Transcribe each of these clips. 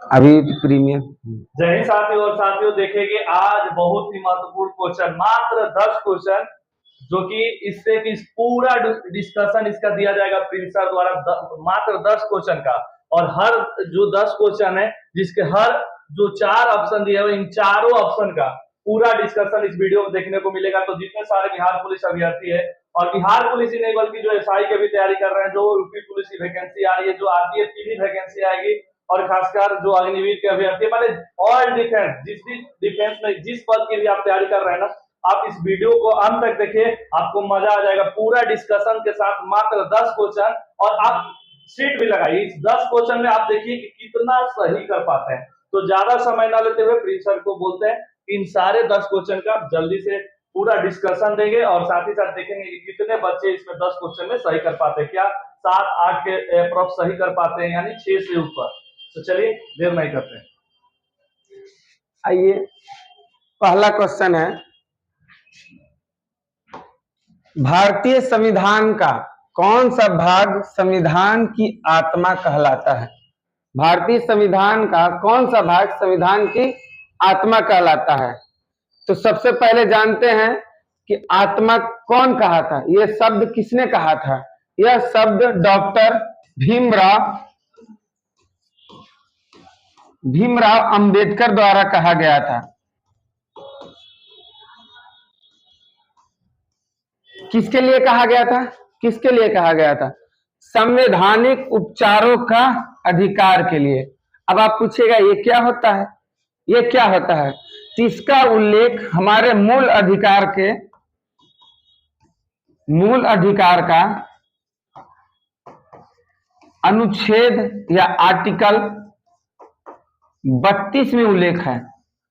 अभी प्रीमियम। जय हिंद साथियों। और साथियों देखेंगे आज बहुत ही महत्वपूर्ण क्वेश्चन, मात्र 10 क्वेश्चन, जो कि इससे कि पूरा डिस्कशन इसका दिया जाएगा प्रिंसर द्वारा, मात्र 10 क्वेश्चन का। और हर जो 10 क्वेश्चन है, जिसके हर जो 4 ऑप्शन दिए हुए, इन चारों ऑप्शन का पूरा डिस्कशन इस वीडियो में देखने को मिलेगा। तो जितने सारे बिहार पुलिस अभ्यर्थी है, और बिहार पुलिस ही नहीं बल्कि जो एसआई की भी तैयारी कर रहे हैं, जो यूपी पुलिस की वैकेंसी आ रही है, जो आरपीएफ की भी वैकेंसी आएगी, और खासकर जो अग्निवीर के अभ्यर्थी मतलब ऑल डिफेंस, जिस भी डिफेंस में जिस पद की भी आप तैयारी कर रहे हैं ना, आप इस वीडियो को अंत तक देखिए, आपको मजा आ जाएगा पूरा डिस्कशन के साथ। मात्र 10 क्वेश्चन, और आप सीट भी लगाइए। इस 10 क्वेश्चन में आप देखिए कि कितना सही कर पाते हैं। तो ज्यादा समय ना लेते हुए प्रिंसर को बोलते हैं इन सारे 10 क्वेश्चन का जल्दी से पूरा डिस्कशन देंगे, और साथ ही साथ देखेंगे कि कितने बच्चे इसमें 10 क्वेश्चन में सही कर पाते हैं। क्या 7-8 के अप्रोक्स सही कर पाते हैं, यानी 6 से ऊपर। तो चलिए देर नहीं करते हैं। आइए, पहला क्वेश्चन है, भारतीय संविधान का कौन सा भाग संविधान की आत्मा कहलाता है? भारतीय संविधान का कौन सा भाग संविधान की आत्मा कहलाता है? तो सबसे पहले जानते हैं कि आत्मा कौन कहा था, यह शब्द किसने कहा था? यह शब्द डॉक्टर भीमराव अंबेडकर द्वारा कहा गया था। किसके लिए कहा गया था? किसके लिए कहा गया था? संवैधानिक उपचारों का अधिकार के लिए। अब आप पूछेगा ये क्या होता है, ये क्या होता है? तो इसका उल्लेख हमारे मूल अधिकार का अनुच्छेद या आर्टिकल 32 में उल्लेख है।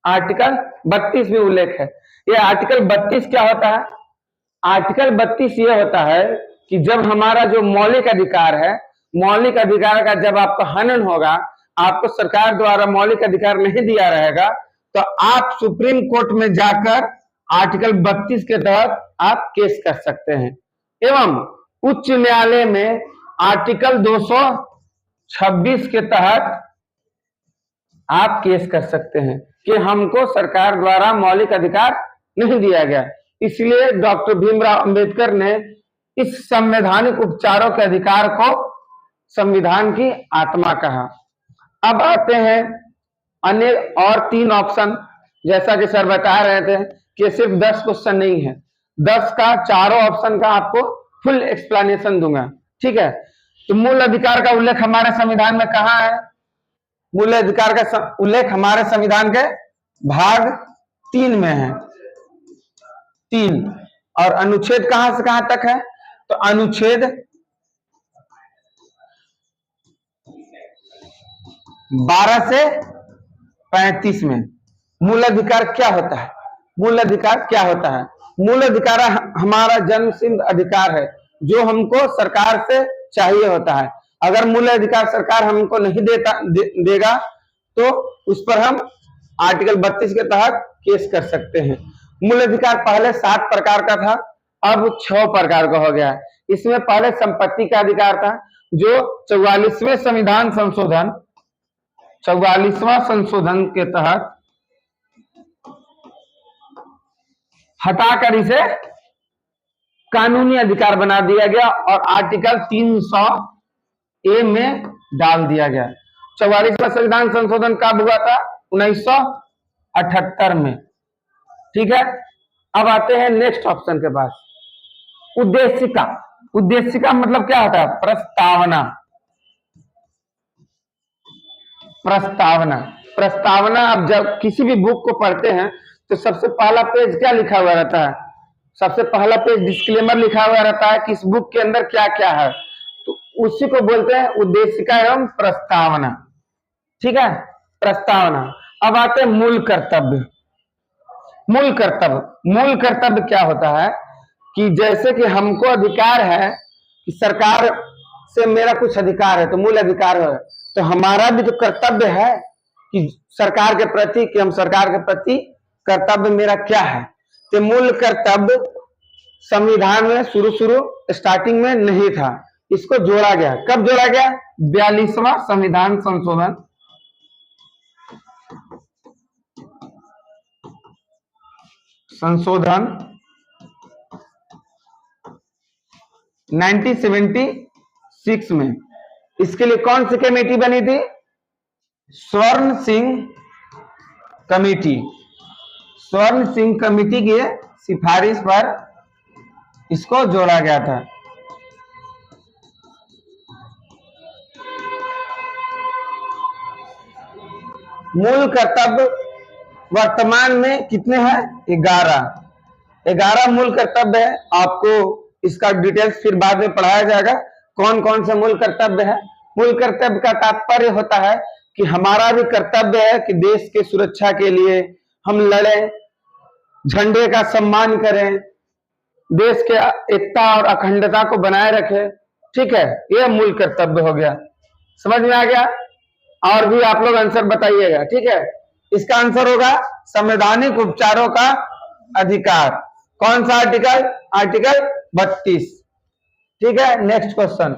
आर्टिकल 32 में उल्लेख है। यह आर्टिकल 32 क्या होता है? आर्टिकल 32 ये होता है कि जब हमारा जो मौलिक अधिकार है, मौलिक अधिकार का जब आपका हनन होगा, आपको सरकार द्वारा मौलिक अधिकार नहीं दिया रहेगा, तो आप सुप्रीम कोर्ट में जाकर आर्टिकल 32 के तहत आप केस कर सकते हैं। एवं उच्च न्यायालय में आर्टिकल 226 के तहत आप केस कर सकते हैं कि हमको सरकार द्वारा मौलिक अधिकार नहीं दिया गया। इसलिए डॉक्टर भीमराव अंबेडकर ने इस संवैधानिक उपचारों के अधिकार को संविधान की आत्मा कहा। अब आते हैं अन्य और 3 ऑप्शन। जैसा कि सर बता रहे थे कि सिर्फ 10 क्वेश्चन नहीं है, 10 का चारों ऑप्शन का आपको फुल एक्सप्लेनेशन दूंगा। ठीक है, तो मूल अधिकार का उल्लेख हमारे संविधान में कहाँ है? मूल अधिकार का उल्लेख हमारे संविधान के भाग 3 में है, 3। और अनुच्छेद कहां से कहां तक है? तो अनुच्छेद 12 से 35 में। मूल अधिकार क्या होता है? मूल अधिकार क्या होता है? मूल अधिकार हमारा जन्मसिद्ध अधिकार है, जो हमको सरकार से चाहिए होता है। अगर मूल अधिकार सरकार हमको नहीं देगा तो उस पर हम आर्टिकल 32 के तहत केस कर सकते हैं। मूल अधिकार पहले 7 प्रकार का था, अब 6 प्रकार का हो गया है। इसमें पहले संपत्ति का अधिकार था, जो 44वें संशोधन के तहत हटाकर इसे कानूनी अधिकार बना दिया गया और आर्टिकल 300A में डाल दिया गया। 44वां संविधान संशोधन कब हुआ था? 1978 में। ठीक है, अब आते हैं नेक्स्ट ऑप्शन के पास, उद्देशिका। उद्देशिका मतलब क्या होता है? प्रस्तावना। प्रस्तावना प्रस्तावना आप जब किसी भी बुक को पढ़ते हैं तो सबसे पहला पेज क्या लिखा हुआ रहता है? सबसे पहला पेज डिस्क्लेमर लिखा हुआ रहता है कि इस बुक के अंदर क्या क्या है, तो उसी को बोलते हैं उद्देशिका एवं प्रस्तावना। ठीक है, प्रस्तावना। अब आते हैं मूल कर्तव्य। मूल कर्तव्य क्या होता है कि जैसे कि हमको अधिकार है कि सरकार से मेरा कुछ अधिकार है, तो मूल अधिकार है, तो हमारा भी तो कर्तव्य है कि सरकार के प्रति, कि हम सरकार के प्रति कर्तव्य मेरा क्या है। तो मूल कर्तव्य संविधान में शुरू स्टार्टिंग में नहीं था, इसको जोड़ा गया। कब जोड़ा गया? 42वां संविधान संशोधन संशोधन 1976 में, इसके लिए कौन सी कमेटी बनी थी? स्वर्ण सिंह कमेटी। स्वर्ण सिंह कमेटी की सिफारिश पर इसको जोड़ा गया था। मूल कर्तव्य वर्तमान में कितने हैं? 11 मूल कर्तव्य है। आपको इसका डिटेल्स फिर बाद में पढ़ाया जाएगा कौन कौन से मूल कर्तव्य है। मूल कर्तव्य का तात्पर्य होता है कि हमारा भी कर्तव्य है कि देश के सुरक्षा के लिए हम लड़ें, झंडे का सम्मान करें, देश के एकता और अखंडता को बनाए रखें। ठीक है, यह मूल कर्तव्य हो गया। समझ में आ गया? और भी आप लोग आंसर बताइएगा। ठीक है, इसका आंसर होगा संवैधानिक उपचारों का अधिकार। कौन सा आर्टिकल? आर्टिकल 32। ठीक है, नेक्स्ट क्वेश्चन।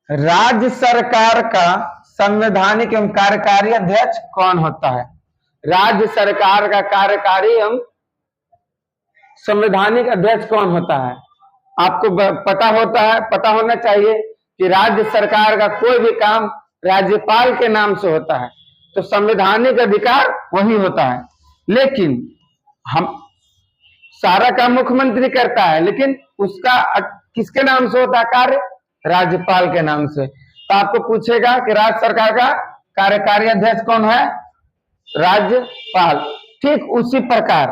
राज्य सरकार का संवैधानिक एवं कार्यकारी अध्यक्ष कौन होता है? राज्य सरकार का कार्यकारी एवं संवैधानिक अध्यक्ष कौन होता है? आपको पता होना चाहिए कि राज्य सरकार का कोई भी काम राज्यपाल के नाम से होता है, तो संवैधानिक अधिकार वही होता है। लेकिन हम सारा काम मुख्यमंत्री करता है, लेकिन उसका किसके नाम से होता है कार्य? राज्यपाल के नाम से। तो आपको पूछेगा कि राज्य सरकार का कार्यकारी अध्यक्ष कौन है? राज्यपाल। ठीक उसी प्रकार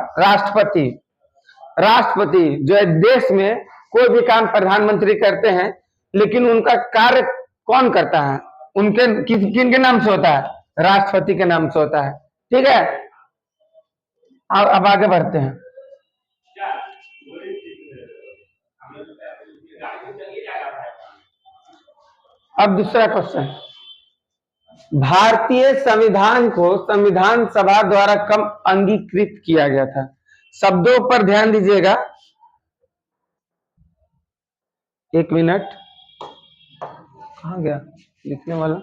राष्ट्रपति जो है, देश में कोई भी काम प्रधानमंत्री करते हैं, लेकिन उनका कार्य कौन करता है? उनके किन के नाम से होता है? राष्ट्रपति के नाम से होता है। ठीक है, अब आगे बढ़ते हैं। अब दूसरा क्वेश्चन, भारतीय संविधान को संविधान सभा द्वारा कब अंगीकृत किया गया था? शब्दों पर ध्यान दीजिएगा। एक मिनट, कहाँ गया लिखने वाला?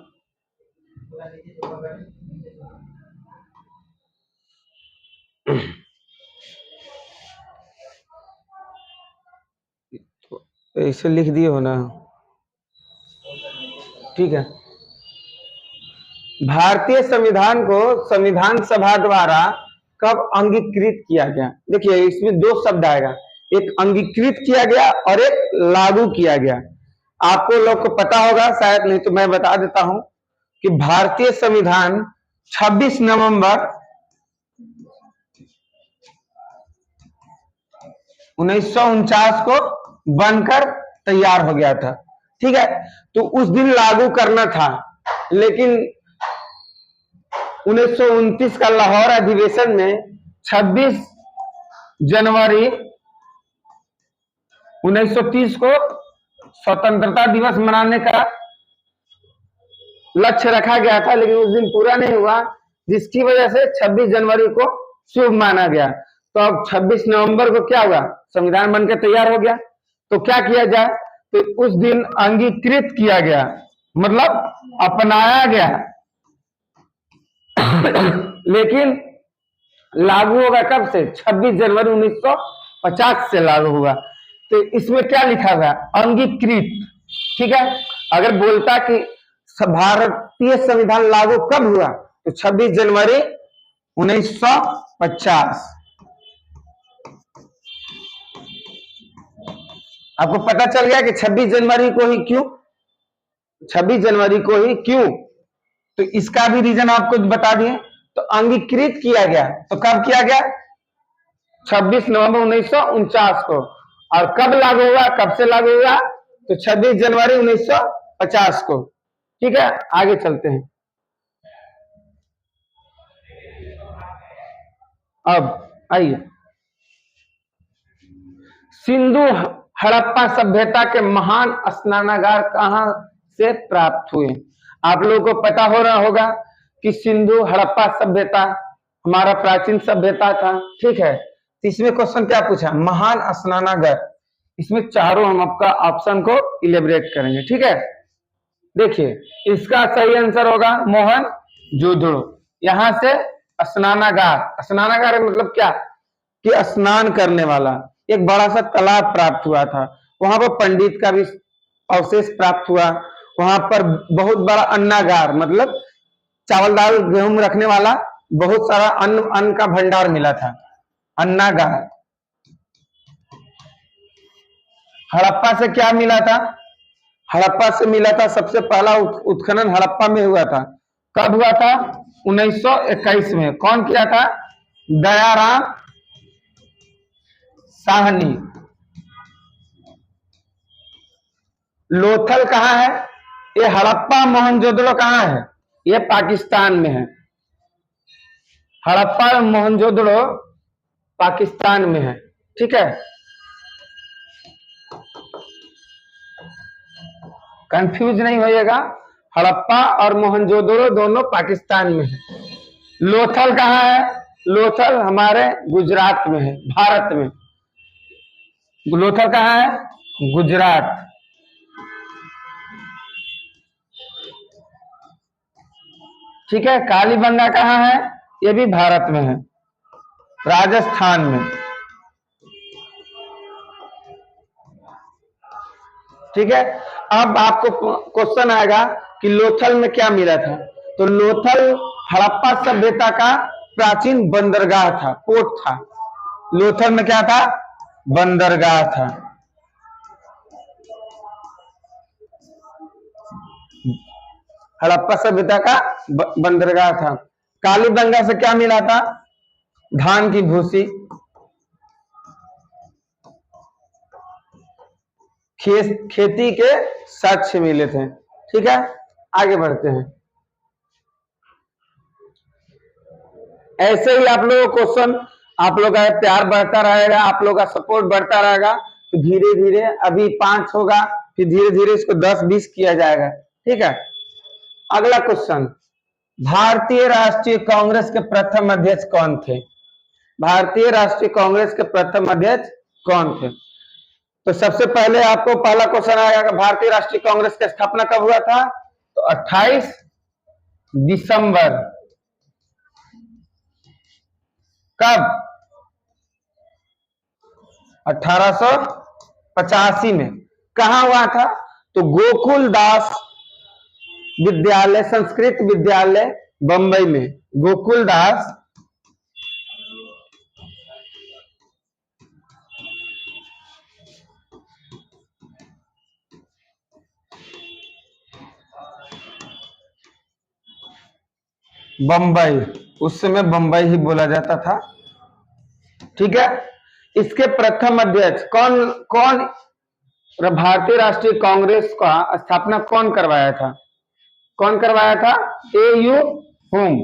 ऐसे लिख दिए हो ना? ठीक है, भारतीय संविधान को संविधान सभा द्वारा कब अंगीकृत किया गया? देखिए, इसमें दो शब्द आएगा, एक अंगीकृत किया गया और एक लागू किया गया। आपको लोग को पता होगा शायद, नहीं तो मैं बता देता हूं कि भारतीय संविधान 26 नवंबर 1949 को बनकर तैयार हो गया था। ठीक है, तो उस दिन लागू करना था, लेकिन 1929 का लाहौर अधिवेशन में 26 जनवरी 1930 को स्वतंत्रता दिवस मनाने का लक्ष्य रखा गया था, लेकिन उस दिन पूरा नहीं हुआ, जिसकी वजह से 26 जनवरी को शुभ माना गया। तो अब 26 नवंबर को क्या हुआ? संविधान बनकर तैयार हो गया। तो क्या किया जाए? तो उस दिन अंगीकृत किया गया, मतलब अपनाया गया, लेकिन लागू होगा कब से? 26 जनवरी 1950 से लागू हुआ। तो इसमें क्या लिखा हुआ? अंगीकृत। ठीक है, अगर बोलता कि भारतीय संविधान लागू कब हुआ, तो 26 जनवरी 1950। आपको पता चल गया कि 26 जनवरी को ही क्यों? 26 जनवरी को ही क्यों? तो इसका भी रीजन आपको बता दिए। तो अंगीकृत किया गया, तो कब किया गया? 26 नवंबर 1949 को। और कब लागू हुआ? कब से लागू हुआ? तो 26 जनवरी 1950 को। ठीक है, आगे चलते हैं। अब आइए, सिंधु हड़प्पा सभ्यता के महान स्नानागार कहां से प्राप्त हुए? आप लोगों को पता हो रहा होगा कि सिंधु हड़प्पा सभ्यता हमारा प्राचीन सभ्यता था। ठीक है, इसमें क्वेश्चन क्या पूछा? महान स्नानागार। इसमें चारों हम आपका ऑप्शन को इलेबरेट करेंगे। ठीक है, देखिए, इसका सही आंसर होगा मोहनजोदड़ो। यहाँ से स्नानागार, स्नानागार मतलब क्या कि स्नान करने वाला, एक बड़ा सा तालाब प्राप्त हुआ था। वहां पर पंडित का भी अवशेष प्राप्त हुआ। वहां पर बहुत बड़ा अन्नागार मतलब चावल दाल गेहूं रखने वाला बहुत सारा अन्न का भंडार मिला था, अन्नागार। हड़प्पा से क्या मिला था? हड़प्पा से मिला था, सबसे पहला उत्खनन हड़प्पा में हुआ था। कब हुआ था? 1921 में। कौन किया था? दयाराम साहनी। लोथल कहाँ है? ये हड़प्पा मोहनजोदड़ो कहाँ है? ये पाकिस्तान में है। हड़प्पा और मोहनजोदड़ो पाकिस्तान में है, ठीक है। कंफ्यूज नहीं होइएगा, हड़प्पा और मोहनजोदड़ो दोनों पाकिस्तान में है। लोथल कहाँ है? लोथल हमारे गुजरात में है, भारत में। लोथल कहाँ है? गुजरात। ठीक है। कालीबंगा कहाँ है? ये भी भारत में है, राजस्थान में। ठीक है। अब आपको क्वेश्चन आएगा कि लोथल में क्या मिला था। तो लोथल हड़प्पा सभ्यता का प्राचीन बंदरगाह था, पोर्ट था। लोथल में क्या था? बंदरगाह था। हड़प्पा सभ्यता का बंदरगाह था। कालीबंगा से क्या मिला था? धान की भूसी। खेती के साक्ष्य मिले थे। ठीक है, आगे बढ़ते हैं। ऐसे ही आप लोगों को क्वेश्चन, आप लोग का प्यार बढ़ता रहेगा, आप लोग का सपोर्ट बढ़ता रहेगा, तो धीरे धीरे अभी 5 होगा, फिर धीरे धीरे इसको 10-20 किया जाएगा। ठीक है। अगला क्वेश्चन, भारतीय राष्ट्रीय कांग्रेस के प्रथम अध्यक्ष कौन थे? भारतीय राष्ट्रीय कांग्रेस के प्रथम अध्यक्ष कौन थे? तो सबसे पहले आपको पहला क्वेश्चन आएगा, भारतीय राष्ट्रीय कांग्रेस की स्थापना कब हुआ था? तो 28 दिसंबर। कब? 1885 में। कहा हुआ था? तो गोकुल दास विद्यालय, संस्कृत विद्यालय, बंबई में। गोकुल दास बंबई, उस समय बंबई ही बोला जाता था। ठीक है। इसके प्रथम अध्यक्ष कौन भारतीय राष्ट्रीय कांग्रेस का स्थापना कौन करवाया था? कौन करवाया था? AU home.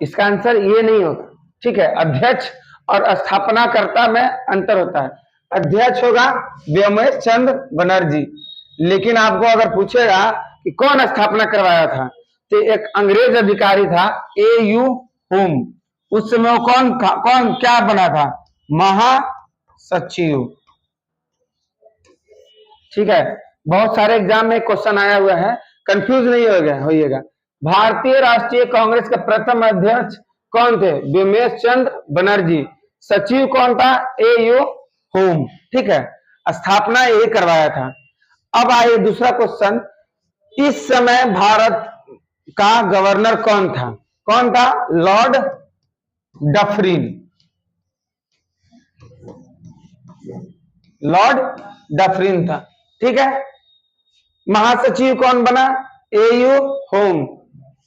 इसका आंसर ये नहीं होगा। ठीक है। अध्यक्ष और स्थापनाकर्ता में अंतर होता है। अध्यक्ष होगा व्योमेश चंद्र बनर्जी, लेकिन आपको अगर पूछेगा कि कौन स्थापना करवाया था, तो एक अंग्रेज अधिकारी था AU होम। उस समय वो कौन क्या बना था? महासचिव। ठीक है। बहुत सारे एग्जाम में क्वेश्चन आया हुआ है, कंफ्यूज नहीं होइएगा। भारतीय राष्ट्रीय कांग्रेस के प्रथम अध्यक्ष कौन थे? व्योमेश चंद्र बनर्जी। सचिव कौन था? AU home. ठीक है। स्थापना यही करवाया था। अब आइए दूसरा क्वेश्चन, इस समय भारत का गवर्नर कौन था? कौन था? Lord Dufferin. लॉर्ड डफरिन था। ठीक है। महासचिव कौन बना? AU home.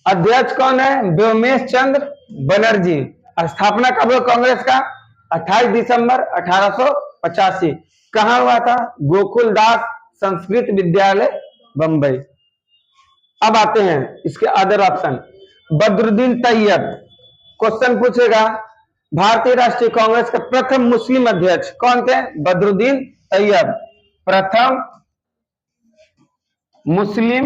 अध्यक्ष कौन है? व्योमेश चंद्र बनर्जी। स्थापना कब हुआ कांग्रेस का? 28 दिसंबर 1885। कहां हुआ था? गोकुल दास संस्कृत विद्यालय, बंबई। अब आते हैं इसके other option. Badruddin Tyabji. Question पूछेगा, भारतीय राष्ट्रीय कांग्रेस के प्रथम मुस्लिम अध्यक्ष कौन थे? बदरुद्दीन तैयब। प्रथम मुस्लिम,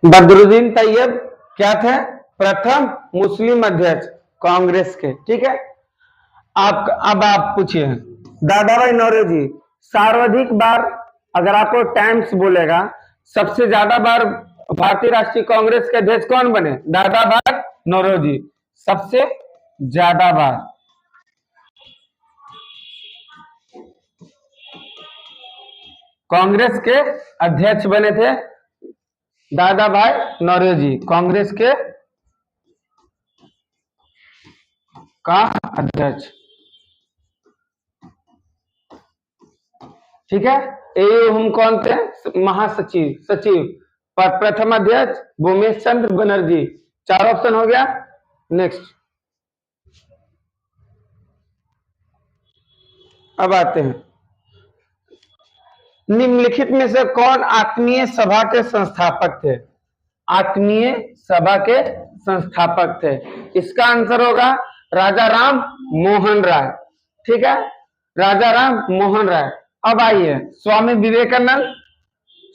बदरुद्दीन तैयब क्या थे? प्रथम मुस्लिम अध्यक्ष कांग्रेस के। ठीक है। अब आप पूछिए, दादा भाई नौरोजी सर्वाधिक बार, अगर आपको टाइम्स बोलेगा सबसे ज्यादा बार तो भारतीय राष्ट्रीय कांग्रेस के अध्यक्ष कौन बने? दादा भाई नौरोजी, सबसे ज्यादा बार। कांग्रेस के अध्यक्ष बने थे दादा भाई नौरोजी, कांग्रेस के का अध्यक्ष। ठीक है, ये हम कौन थे? महासचिव, सचिव। पर प्रथम अध्यक्ष भूमेश चंद्र बनर्जी। 4 ऑप्शन हो गया। नेक्स्ट, अब आते हैं, निम्नलिखित में से कौन आत्मीय सभा के संस्थापक थे? आत्मीय सभा के संस्थापक थे, इसका आंसर होगा राजा राम मोहन राय। ठीक है, राजा राम मोहन राय। अब आइए, स्वामी विवेकानंद।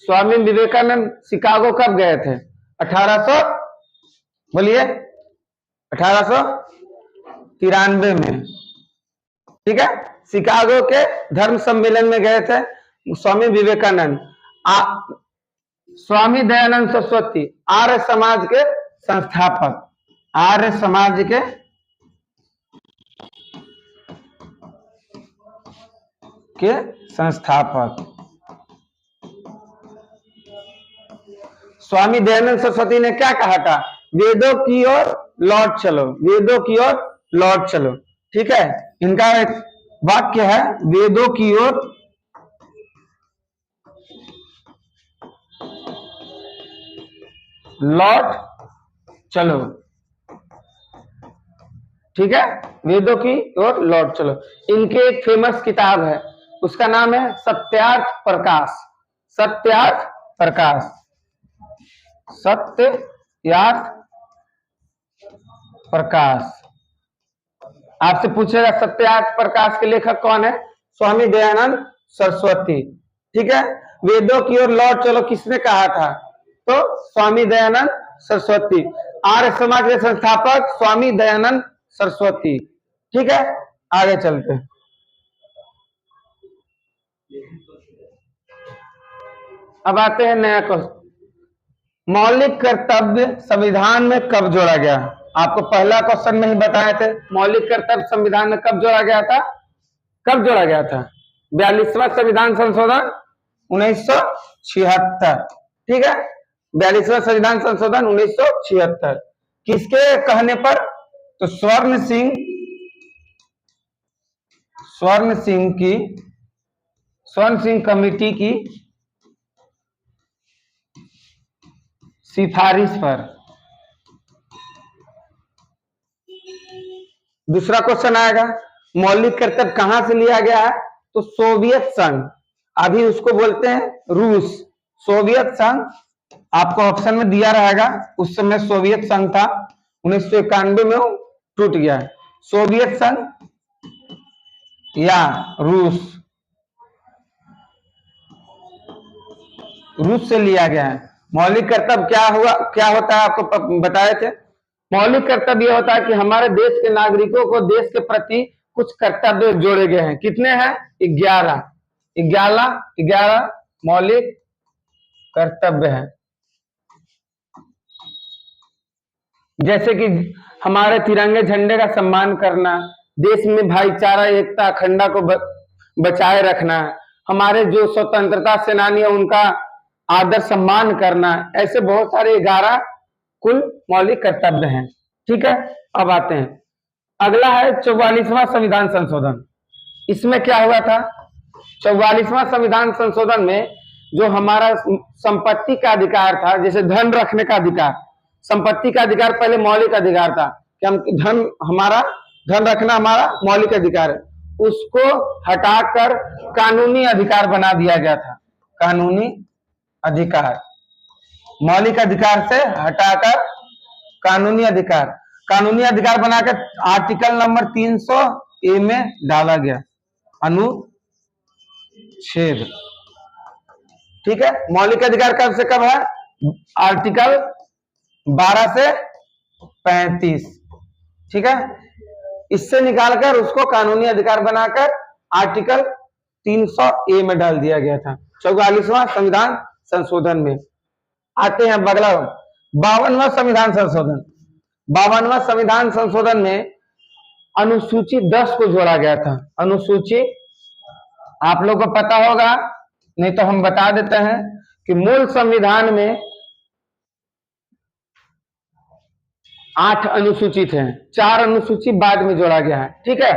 स्वामी विवेकानंद शिकागो कब गए थे? 1800, बोलिए, 1893 में। ठीक है, शिकागो के धर्म सम्मेलन में गए थे स्वामी विवेकानंद। स्वामी दयानंद सरस्वती आर्य समाज के संस्थापक, आर्य समाज के संस्थापक। स्वामी दयानंद सरस्वती ने क्या कहा था? वेदों की ओर लौट चलो, वेदों की ओर लौट चलो। ठीक है, इनका एक वाक्य है, वेदों की ओर लौट चलो। ठीक है, वेदों की ओर लौट चलो। इनके एक फेमस किताब है, उसका नाम है सत्यार्थ प्रकाश। सत्यार्थ प्रकाश, सत्यार्थ प्रकाश। आपसे पूछेगा सत्यार्थ प्रकाश के लेखक कौन है? स्वामी दयानंद सरस्वती। ठीक है, वेदों की ओर लौट चलो किसने कहा था? तो स्वामी दयानंद सरस्वती। आर्य समाज के संस्थापक स्वामी दयानंद सरस्वती। ठीक है, आगे चलते हैं। अब आते हैं नया क्वेश्चन, मौलिक कर्तव्य संविधान में कब जोड़ा गया? आपको पहला क्वेश्चन में ही बताए थे, मौलिक कर्तव्य संविधान में कब जोड़ा गया था? कब जोड़ा गया था? 42वां संविधान संशोधन 1976। ठीक है, 42वां संविधान संशोधन 1976। किसके कहने पर? तो स्वर्ण सिंह कमेटी की सिफारिश पर। दूसरा क्वेश्चन आएगा, मौलिक कर्तव्य कहां से लिया गया है? तो सोवियत संघ, अभी उसको बोलते हैं रूस। सोवियत संघ आपको ऑप्शन में दिया रहेगा, उस समय सोवियत संघ था, 1991 में वो टूट गया है। सोवियत संघ या रूस, रूस से लिया गया है। मौलिक कर्तव्य क्या होता है आपको बताए थे। मौलिक कर्तव्य यह होता है कि हमारे देश के नागरिकों को देश के प्रति कुछ कर्तव्य जोड़े गए हैं। कितने हैं? 11 मौलिक कर्तव्य है। जैसे कि हमारे तिरंगे झंडे का सम्मान करना, देश में भाईचारा एकता अखंडता को बचाए रखना, हमारे जो स्वतंत्रता सेनानी है उनका आदर सम्मान करना, ऐसे बहुत सारे 11 कुल मौलिक कर्तव्य हैं। ठीक है, अब आते हैं, अगला है 44वां संविधान संशोधन। इसमें क्या हुआ था? 44वां संविधान संशोधन में जो हमारा संपत्ति का अधिकार था, जैसे धन रखने का अधिकार, संपत्ति का अधिकार पहले मौलिक अधिकार था कि हम धन रखना हमारा मौलिक अधिकार है, उसको हटाकर कानूनी अधिकार बना दिया गया था। कानूनी अधिकार, मौलिक अधिकार से हटाकर कानूनी अधिकार बनाकर आर्टिकल नंबर 300A में डाला गया, अनुच्छेद। ठीक है, मौलिक अधिकार कब से कब है? आर्टिकल 12 से 35। ठीक है, इससे निकालकर उसको कानूनी अधिकार बनाकर आर्टिकल 300A में डाल दिया गया था 44वां संविधान संशोधन में। आते हैं अगला 52वां संविधान संशोधन। 52वां संविधान संशोधन में अनुसूची 10 को जोड़ा गया था। अनुसूची आप लोग को पता होगा, नहीं तो हम बता देते हैं कि मूल संविधान में 8 अनुसूची थे, 4 अनुसूची बाद में जोड़ा गया है। ठीक है,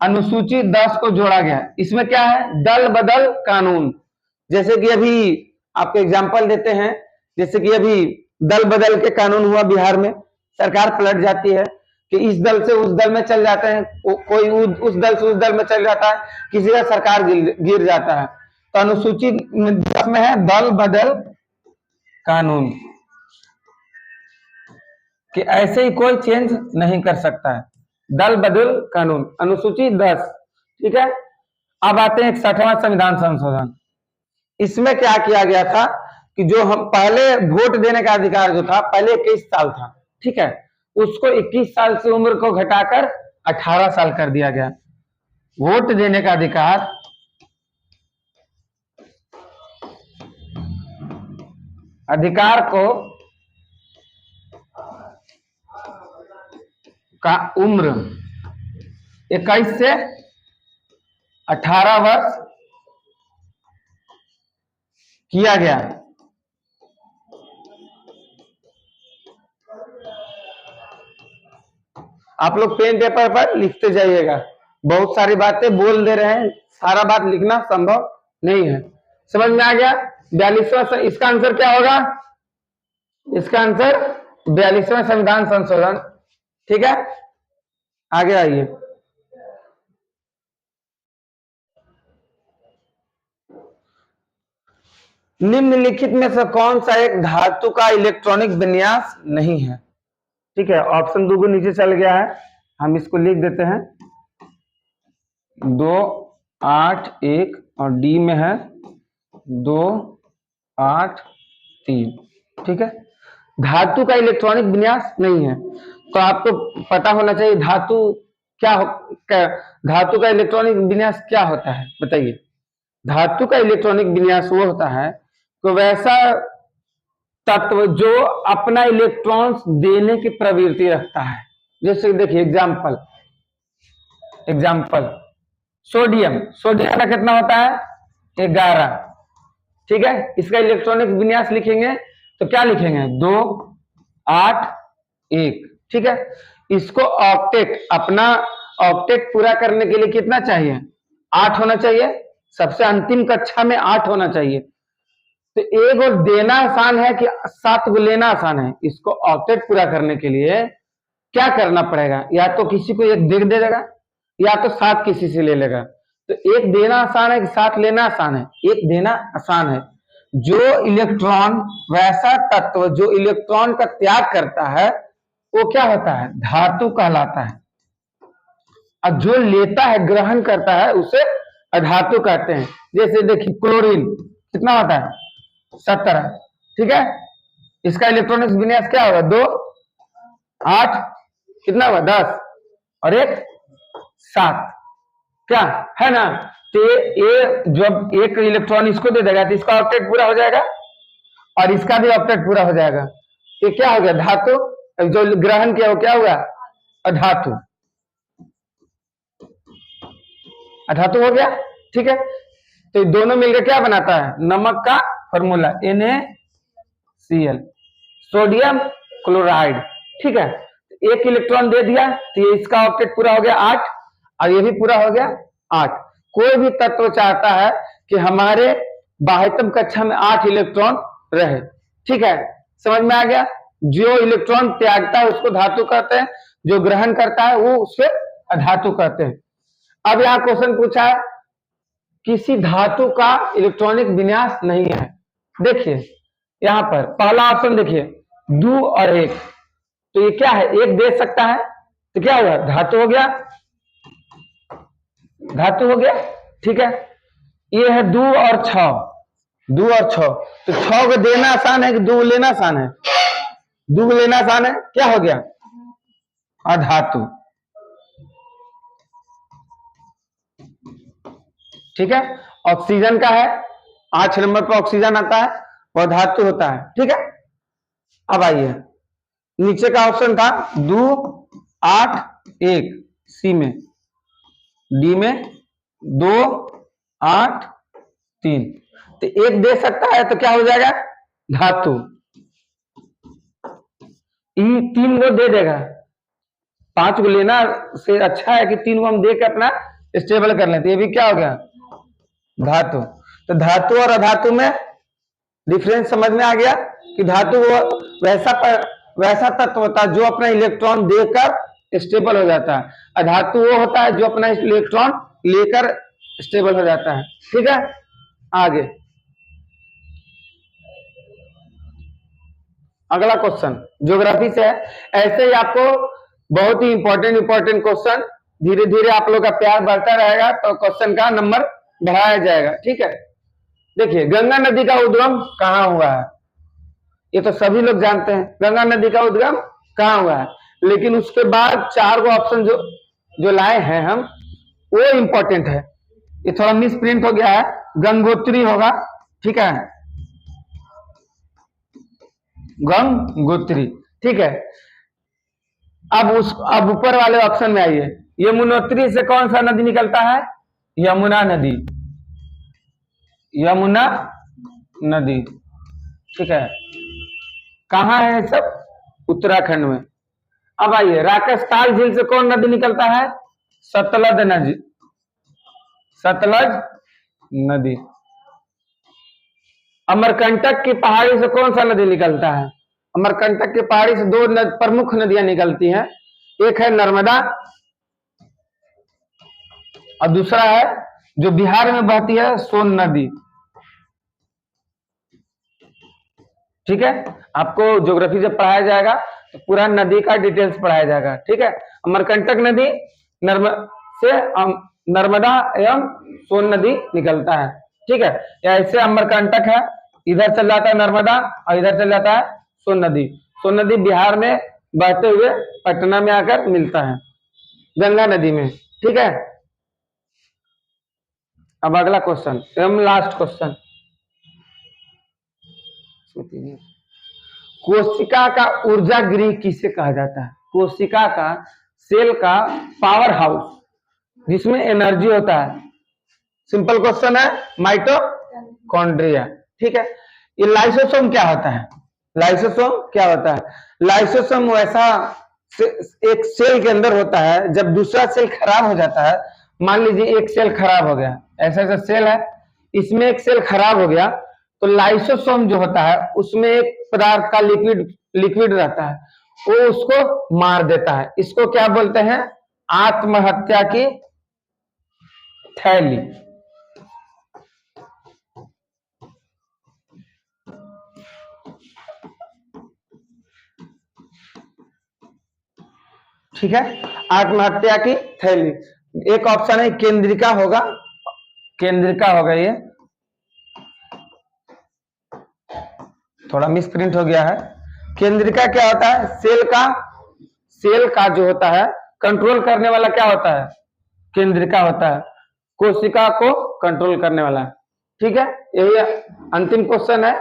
अनुसूची 10 को जोड़ा गया है। इसमें क्या है, दल बदल कानून। जैसे कि अभी आपको एग्जांपल देते हैं, जैसे कि अभी दल बदल के कानून हुआ बिहार में, सरकार पलट जाती है कि इस दल से उस दल में चल जाते हैं, कोई उस दल से उस दल में चल जाता है, किसी का सरकार गिर जाता है। तो अनुसूची 10 में है दल बदल कानून, कि ऐसे ही कोई चेंज नहीं कर सकता है। दल बदल कानून, अनुसूची 10। ठीक है, अब आते हैं 61वां संविधान संशोधन। इसमें क्या किया गया था कि जो हम पहले वोट देने का अधिकार जो था, पहले 21 साल था, ठीक है, उसको 21 साल से उम्र को घटाकर 18 साल कर दिया गया। वोट देने का अधिकार को का उम्र 21 से 18 वर्ष किया गया। आप लोग पेन पेपर पर लिखते जाइएगा, बहुत सारी बातें बोल दे रहे हैं, सारा बात लिखना संभव नहीं है। समझ में आ गया? 42वां, इसका आंसर क्या होगा? इसका आंसर 42वां संविधान संशोधन। ठीक है, आगे आइए। निम्नलिखित में से कौन सा एक धातु का इलेक्ट्रॉनिक विन्यास नहीं है? ठीक है, ऑप्शन 2 नीचे चल गया है, हम इसको लिख देते हैं। 2, 8, 1 और डी में है 2, 8, 3। ठीक है, धातु का इलेक्ट्रॉनिक विन्यास नहीं है। तो आपको पता होना चाहिए धातु धातु का इलेक्ट्रॉनिक विन्यास क्या होता है, बताइए। धातु का इलेक्ट्रॉनिक विन्यास वो होता है तो वैसा तत्व जो अपना इलेक्ट्रॉन्स देने की प्रवृत्ति रखता है। जैसे देखिए एग्जाम्पल, सोडियम का कितना होता है? 11। ठीक है, इसका इलेक्ट्रॉनिक विन्यास लिखेंगे तो क्या लिखेंगे? 2, 8, 1। ठीक है, इसको ऑक्टेट, अपना ऑक्टेट पूरा करने के लिए कितना चाहिए? 8 होना चाहिए। सबसे अंतिम कक्षा में 8 होना चाहिए। तो एक और देना आसान है कि 7 को लेना आसान है। इसको ऑक्टेट पूरा करने के लिए क्या करना पड़ेगा? या तो किसी को 1 दे देगा या तो 7 किसी से ले लेगा। तो 1 देना आसान है कि 7 लेना आसान है? 1 देना आसान है। जो इलेक्ट्रॉन, वैसा तत्व जो इलेक्ट्रॉन का त्याग करता है वो क्या होता है? धातु कहलाता है। और जो लेता है, ग्रहण करता है, उसे अधातु कहते हैं। जैसे देखिए क्लोरीन कितना होता है? 17। ठीक है, इसका इलेक्ट्रॉनिक विन्यास क्या होगा? 2, 8, कितना हुआ? 10 और 1, 7। क्या है ना? तो ये जब एक इलेक्ट्रॉन इसको दे देगा तो इसका ऑक्टेट पूरा हो जाएगा और इसका भी ऑक्टेट पूरा हो जाएगा। ये क्या हो गया? धातु। जो ग्रहण किया वो क्या हुआ? अधातु। अधातु हो गया। ठीक है, तो दोनों मिलकर क्या बनाता है? नमक का फॉर्मूला NaCl, सोडियम क्लोराइड। ठीक है, एक इलेक्ट्रॉन दे दिया तो ये इसका ऑक्टेट पूरा हो गया 8 और ये भी पूरा हो गया 8। कोई भी तत्व चाहता है कि हमारे बाह्यतम कक्षा में 8 इलेक्ट्रॉन रहे। ठीक है, समझ में आ गया? जो इलेक्ट्रॉन त्यागता है उसको धातु कहते हैं, जो ग्रहण करता है वो उसे अधातु कहते हैं। अब यहां क्वेश्चन पूछा है किसी धातु का इलेक्ट्रॉनिक विन्यास नहीं है। देखिए यहां पर पहला ऑप्शन देखिए 2 और 1, तो ये क्या है? 1 दे सकता है तो क्या होगा? धातु हो गया, धातु हो गया। ठीक है, ये है 2 और 6, 2 और 6, तो 6 को देना आसान है कि 2 लेना आसान है? 2 लेना आसान है। क्या हो गया? अधातु। ठीक है, ऑक्सीजन का है 8 नंबर पर ऑक्सीजन आता है, वह धातु होता है। ठीक है, अब आइए, नीचे का ऑप्शन था 2 8 1, सी में, डी में 2 8 3, तो एक दे सकता है तो क्या हो जाएगा, धातु। ई 3 को दे देगा, 5 को लेना से अच्छा है कि 3 को हम दे के अपना स्टेबल कर लेते। ये भी क्या हो गया, धातु। तो धातु और अधातु में डिफरेंस समझ में आ गया कि धातु वो वैसा तत्व होता है जो अपना इलेक्ट्रॉन देकर स्टेबल हो जाता है, अधातु वो होता है जो अपना इलेक्ट्रॉन लेकर स्टेबल हो जाता है। ठीक है, आगे अगला क्वेश्चन ज्योग्राफी से है। ऐसे ही आपको बहुत ही इंपॉर्टेंट क्वेश्चन, धीरे धीरे आप लोग का प्यार बढ़ता रहेगा तो क्वेश्चन का नंबर बढ़ाया जाएगा। ठीक है, देखिए गंगा नदी का उद्गम कहाँ हुआ है, ये तो सभी लोग जानते हैं गंगा नदी का उद्गम कहाँ हुआ है, लेकिन उसके बाद 4 गो ऑप्शन जो लाए हैं हम, वो इंपॉर्टेंट है। ये थोड़ा मिस प्रिंट हो गया है, गंगोत्री होगा। ठीक है, गंगोत्री। ठीक है, अब ऊपर वाले ऑप्शन में आइए, यमुनोत्री से कौन सा नदी निकलता है, यमुना नदी, यमुना नदी। ठीक है, कहाँ है सब, उत्तराखंड में। अब आइए, राकसताल झील से कौन नदी निकलता है, सतलज नदी, सतलज नदी। अमरकंटक की पहाड़ी से कौन सा नदी निकलता है, अमरकंटक की पहाड़ी से 2 प्रमुख नदियां निकलती हैं, एक है नर्मदा और दूसरा है जो बिहार में बहती है, सोन नदी। ठीक है, आपको ज्योग्राफी जब पढ़ाया जाएगा तो पूरा नदी का डिटेल्स पढ़ाया जाएगा। ठीक है, अमरकंटक नदी नर्मदा एवं सोन नदी निकलता है। ठीक है, या ऐसे अमरकंटक है, इधर चल जाता है नर्मदा और इधर चल जाता है सोन नदी। सोन नदी बिहार में बहते हुए पटना में आकर मिलता है गंगा नदी में। ठीक है, अब अगला क्वेश्चन एवं लास्ट क्वेश्चन, कोशिका का ऊर्जा गृह किसे कहा जाता है, कोशिका का, सेल का पावर हाउस जिसमें एनर्जी होता है। सिंपल क्वेश्चन है, माइटोकॉन्ड्रिया। ठीक है, ये लाइसोसोम क्या होता है, लाइसोसोम क्या होता है, लाइसोसोम वैसा एक सेल के अंदर होता है, जब दूसरा सेल खराब हो जाता है, मान लीजिए एक सेल खराब हो गया, ऐसा ऐसा सेल है, इसमें एक सेल खराब हो गया, तो लाइसोसोम जो होता है उसमें एक पदार्थ का लिक्विड रहता है, वो उसको मार देता है। इसको क्या बोलते हैं, आत्महत्या की थैली। ठीक है, आत्महत्या की थैली। एक ऑप्शन है केंद्रिका होगा, केंद्रिका होगा, ये थोड़ा मिस प्रिंट हो गया है। केंद्रिका क्या होता है, सेल का जो होता है कंट्रोल करने वाला क्या होता है, केंद्रिका होता है, कोशिका को कंट्रोल करने वाला। ठीक है, यही अंतिम क्वेश्चन है।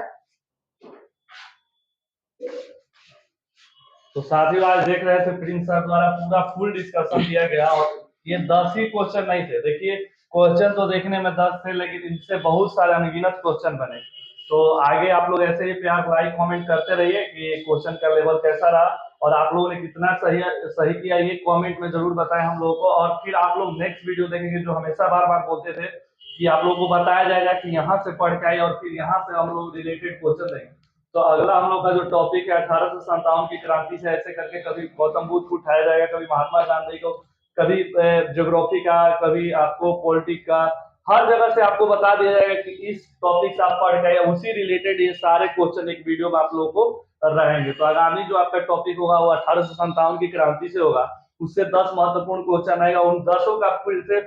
तो साथियों आज देख रहे थे प्रिंस सर द्वारा पूरा फुल डिस्कशन दिया गया, और ये 10 ही क्वेश्चन नहीं थे। देखिए क्वेश्चन तो देखने में 10 थे, लेकिन इनसे बहुत सारे अनगिनत क्वेश्चन बने। तो आगे आप लोग ऐसे ही प्यार लाइक कमेंट करते रहिए कि क्वेश्चन का लेवल कैसा रहा और आप लोगों ने कितना सही किया, ये कमेंट में जरूर बताएं हम लोगों को। और फिर आप लोग नेक्स्ट वीडियो देखेंगे, जो हमेशा बार बार बोलते थे कि आप लोगों को बताया जाएगा कि यहाँ से पढ़ के आए और फिर यहाँ से हम लोग रिलेटेड क्वेश्चन देंगे। तो अगला हम लोग का जो टॉपिक है 1857 की क्रांति से ऐसे करके, कभी गौतम बुद्ध को उठाया जाएगा, कभी महात्मा गांधी को, कभी ज्योग्राफी का, कभी आपको पॉलिटिक्स का, हर जगह से आपको बता दिया जाएगा कि इस टॉपिक से आप पढ़ गए, उसी रिलेटेड ये सारे क्वेश्चन एक वीडियो में आप लोगों को रहेंगे। तो आगामी जो आपका टॉपिक होगा वो 1857 की क्रांति से होगा, उससे 10 महत्वपूर्ण क्वेश्चन आएगा, उन 10 का फिर से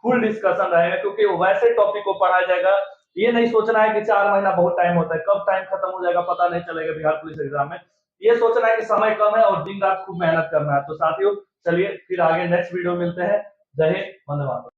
फुल डिस्कशन रहेगा, क्योंकि वैसे टॉपिक को पढ़ाया जाएगा। ये नहीं सोचना है कि 4 महीना बहुत टाइम होता है, कब टाइम खत्म हो जाएगा पता नहीं चलेगा बिहार पुलिस एग्जाम में। ये सोचना है कि समय कम है और दिन रात खूब मेहनत करना है। तो साथियों चलिए फिर आगे नेक्स्ट वीडियो मिलते हैं। जय हिंद, वंदे मातरम।